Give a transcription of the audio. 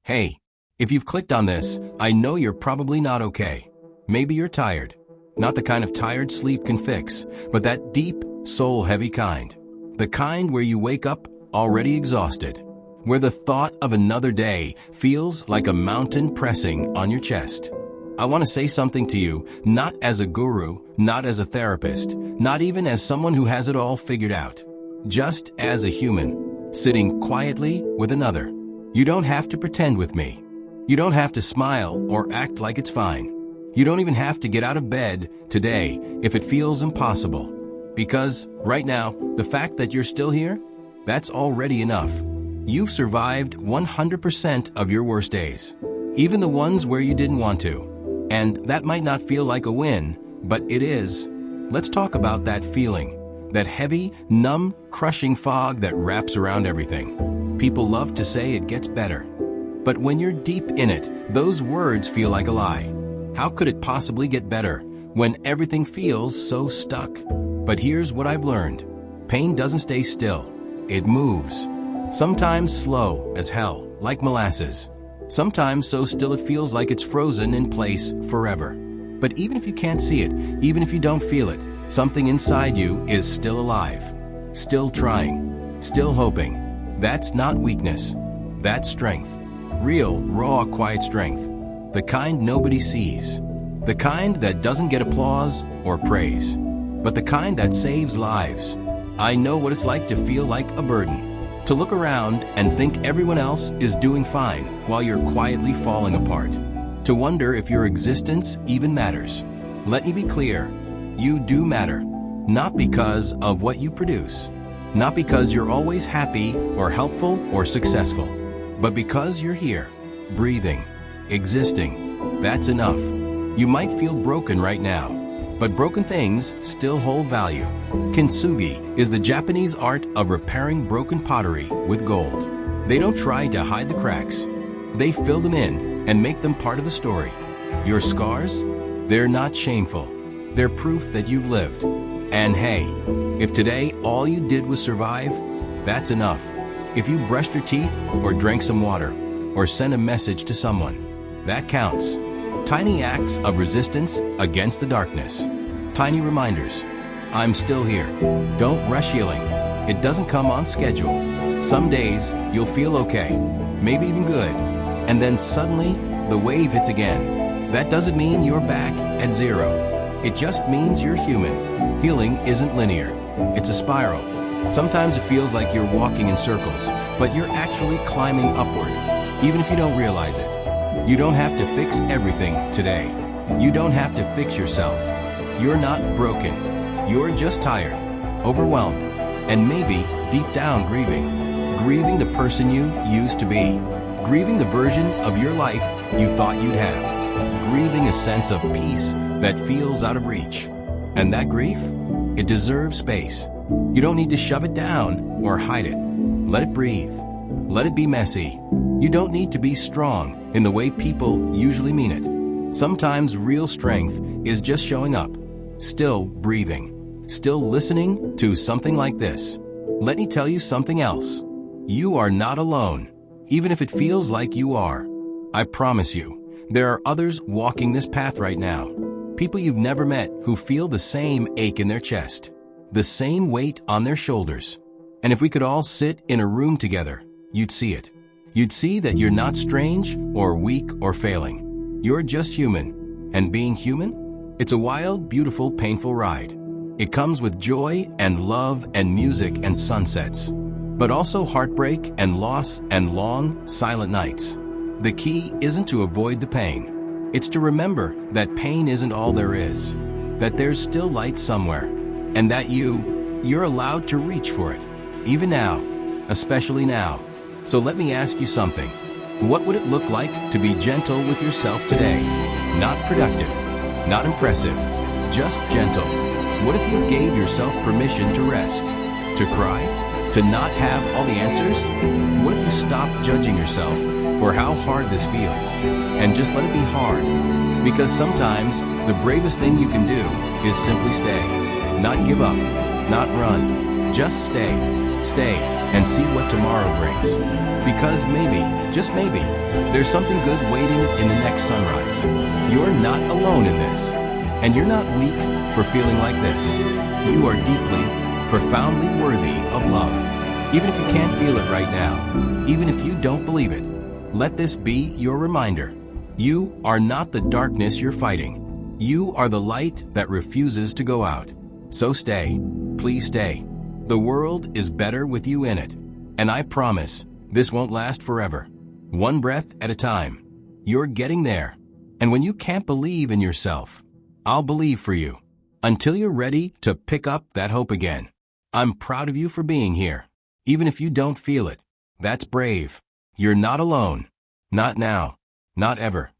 Hey, if you've clicked on this, I know you're probably not okay. Maybe you're tired. Not the kind of tired sleep can fix, but that deep, soul-heavy kind. The kind where you wake up already exhausted. Where the thought of another day feels like a mountain pressing on your chest. I want to say something to you, not as a guru, not as a therapist, not even as someone who has it all figured out. Just as a human, sitting quietly with another. You don't have to pretend with me. You don't have to smile or act like it's fine. You don't even have to get out of bed today if it feels impossible. Because, right now, the fact that you're still here, that's already enough. You've survived 100% of your worst days. Even the ones where you didn't want to. And that might not feel like a win, but it is. Let's talk about that feeling. That heavy, numb, crushing fog that wraps around everything. People love to say it gets better. But when you're deep in it, those words feel like a lie. How could it possibly get better when everything feels so stuck? But here's what I've learned. Pain doesn't stay still. It moves. Sometimes slow as hell, like molasses. Sometimes so still it feels like it's frozen in place forever. But even if you can't see it, even if you don't feel it, something inside you is still alive. Still trying. Still hoping. That's not weakness. That's strength. Real, raw, quiet strength. The kind nobody sees. The kind that doesn't get applause or praise. But the kind that saves lives. I know what it's like to feel like a burden. To look around and think everyone else is doing fine while you're quietly falling apart. To wonder if your existence even matters. Let me be clear. You do matter. Not because of what you produce. Not because you're always happy or helpful or successful, but because you're here, breathing, existing. That's enough. You might feel broken right now, but broken things still hold value. Kintsugi is the Japanese art of repairing broken pottery with gold. They don't try to hide the cracks. They fill them in and make them part of the story. Your scars? They're not shameful. They're proof that you've lived. And hey, if today all you did was survive, that's enough. If you brushed your teeth or drank some water or sent a message to someone, that counts. Tiny acts of resistance against the darkness. Tiny reminders. I'm still here. Don't rush healing. It doesn't come on schedule. Some days you'll feel okay, maybe even good, and then suddenly the wave hits again. That doesn't mean you're back at zero. It just means you're human. Healing isn't linear. It's a spiral. Sometimes it feels like you're walking in circles, but you're actually climbing upward, even if you don't realize it. You don't have to fix everything today. You don't have to fix yourself. You're not broken. You're just tired, overwhelmed, and maybe deep down grieving. Grieving the person you used to be. Grieving the version of your life you thought you'd have. Grieving a sense of peace that feels out of reach. And that grief? It deserves space. You don't need to shove it down or hide it. Let it breathe. Let it be messy. You don't need to be strong in the way people usually mean it. Sometimes real strength is just showing up, still breathing, still listening to something like this. Let me tell you something else. You are not alone, even if it feels like you are. I promise you, there are others walking this path right now. People you've never met who feel the same ache in their chest, the same weight on their shoulders. And if we could all sit in a room together, you'd see it. You'd see that you're not strange or weak or failing. You're just human. And being human? It's a wild, beautiful, painful ride. It comes with joy and love and music and sunsets, but also heartbreak and loss and long, silent nights. The key isn't to avoid the pain. It's to remember that pain isn't all there is, that there's still light somewhere, and that you're allowed to reach for it, even now, especially now. So let me ask you something. What would it look like to be gentle with yourself today? Not productive, not impressive, just gentle. What if you gave yourself permission to rest, to cry, to not have all the answers? What if you stopped judging yourself for how hard this feels, and just let it be hard? Because sometimes the bravest thing you can do is simply stay. Not give up, not run, just stay, and see what tomorrow brings. Because Because maybe, just maybe, there's something good waiting in the next sunrise. You're not alone in this. And you're not weak for feeling like this. You are deeply, profoundly worthy of love. Even if you can't feel it right now, even if you don't believe it, let this be your reminder. You are not the darkness you're fighting. You are the light that refuses to go out. So stay, please stay. The world is better with you in it. And I promise, this won't last forever. One breath at a time. You're getting there. And when you can't believe in yourself, I'll believe for you. Until you're ready to pick up that hope again. I'm proud of you for being here. Even if you don't feel it. That's brave. You're not alone. Not now. Not ever.